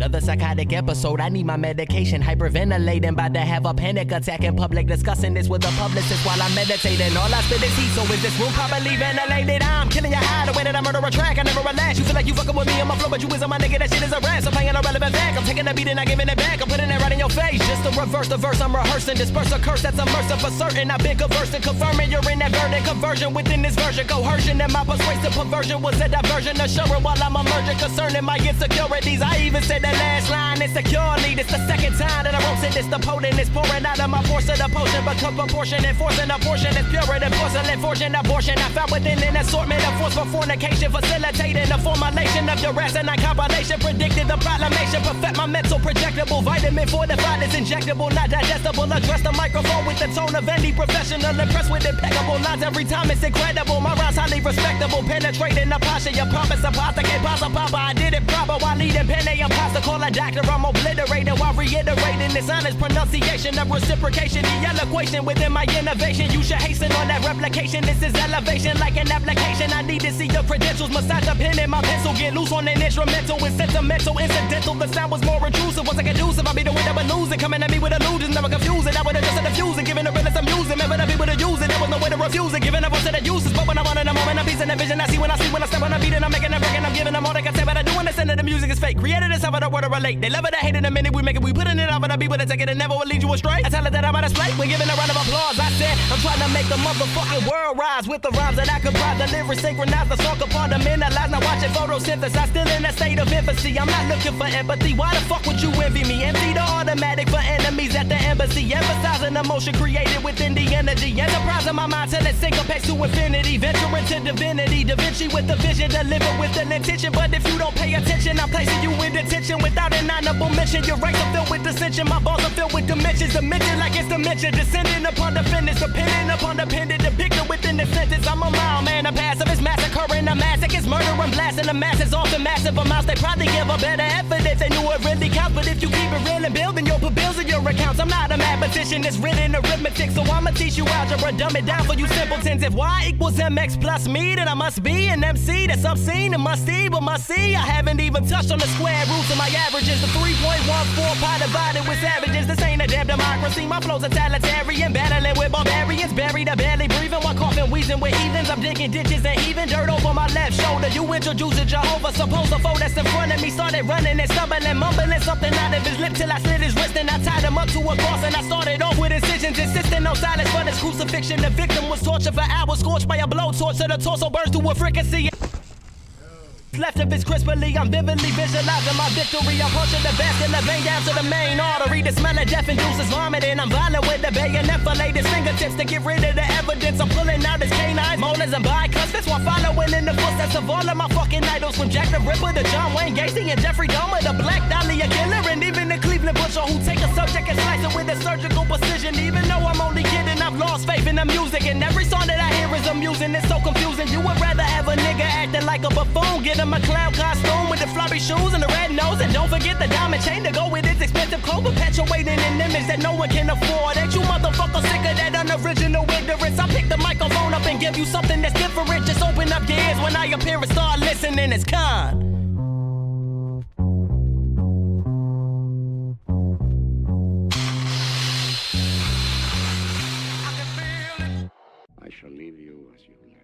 Another psychotic episode, I need my medication. Hyperventilating, about to have a panic attack in public. Discussing this with a publicist while I'm meditating. All I spit is heat, so is this room properly ventilated? I'm killing your eye the way that I murder a track. I never relax. You feel like you fucking with me on my flow, but you is on my nigga. That shit is a rap. So playing a relevant fact. I'm taking the beat and I'm giving it back. I'm putting it right in your face. Just to reverse the verse, I'm rehearsing. Disperse a curse that's immersive for certain. I've been conversing, confirming you're in that verdict. Conversion within this version. Coercion and my persuasive perversion was a diversion. Assuring while I'm emerging. Concerning my insecurities. I even said that last line insecurely. This the second time that I wrote it. It's the potent. It's pouring out of my force of the potion. Become proportion and forcing a portion. It's purer than porcelain. Fortune abortion. I found within an assortment of force for fornication. Facilitating the formulation of duress and compilation. Predicted the proclamation. Perfect my mental projectable. Vitamin fortified is injectable. Not digestible. Address the microphone with the tone of any professional. Impressed with impeccable lines every time. It's incredible. My rhymes highly respectable. Penetrating the posture. Your promise apostle. Can't pasta papa. I did it proper while leading pen a imposter. Call a doctor. I'm obliterating while reiterating this honest pronunciation of reciprocation. The equation within my innovation. You should hasten on that replication. This is elevation like an application. I need to see your credentials. Massage the pen and my pencil. Get loose on an instrumental. It's sentimental, incidental. The sound was more intrusive. Once I get conducive, I'll be the winner but losing. Coming at me with illusions, never confusing. I would've just said diffusing. Giving the realest I'm using. Remember the people to use it. There was no way to refuse it. Giving up on to the uses. But when I want in a moment, I'm piecing the vision. I see when I step on a beat and I'm making a break and I'm giving them all they can say. But I do understand that the music is fake. Created is how I word to relate. They love it, they hate it. The minute we make it, we put it out for the people that take it and never will lead you astray. I tell it that I'm on display. We're giving a round of applause. I said I'm trying to make the motherfucking world rise with the rhymes that I comprise. The lyrics synchronize, the song compartmentalize. Now watching photosynthesis. I'm still in a state of infancy. I'm not looking for empathy. Why the fuck would you envy me? Empty the automatic for enemies at the embassy. Emphasizing emotion created within the energy. Enterprising my mind till it syncopates to infinity. Venturing to divinity. Da Vinci with the vision. Deliver with an intention. But if you don't pay attention, I'm placing you in detention without an honorable mention. Your rights are filled with dissension. My balls are filled with dimensions. Dimension like it's dimension. Descending upon defendants. Depending upon dependent. Depicted within the sentence. I'm a mild man. A passive is massacring. A massacre is murdering. Blasting the masses. Often massive amounts. They probably give a better evidence. They knew it really counts. But if you keep it real and building, you'll put bills in your accounts. I'm not a mathematician. It's written arithmetic. So I'ma teach you algebra. Dumb it down for you simpletons. If y equals mx plus me, then I must be an MC that's obscene and must see. But must see, I haven't even touched on the square roots of my averages. The 3.14 pi divided with savages. This ain't a damn democracy. My flow's totalitarian. Battling with barbarians. Buried or barely breathing while coughing, wheezing with heathens. I'm digging ditches and even dirt over my left shoulder. You introduce a Jehovah. Suppose a foe that's in front of me started running and stumbling, mumbling something out of his lip till I slit his wrist and I tied him up to a cross and I started off with incisions, insisting on silence for this crucifixion. The victim was tortured for hours, scorched by a blowtorch so the torso burns to a fricassee. Left of his crisply, I'm vividly visualizing my victory. I'm pushing the vascular vein down to the main artery. The smell of death induces vomiting. I'm violent with the bayonet fillet his fingertips to get rid of the evidence. I'm pulling out his canines, molars and bicuspids while following in the footsteps of all of my fucking idols. From Jack the Ripper to John Wayne Gacy and Jeffrey Dahmer, the Black Dahlia killer, and even the Cleveland Butcher who take a subject and slice it with a surgical precision. Even though I'm only kidding, I've lost faith in the music, and every song that I hear is amusing. It's so confusing. You would rather have a nigga acting like a buffoon, get him a clown costume with the floppy shoes and the red nose, and don't forget the diamond chain to go with its expensive clothes, perpetuating an image that no one can afford. Ain't you motherfuckers sick of that unoriginal ignorance? I pick the microphone up and give you something that's different. Just open up your ears when I appear and start listening. It's kind. I shall leave you as you left.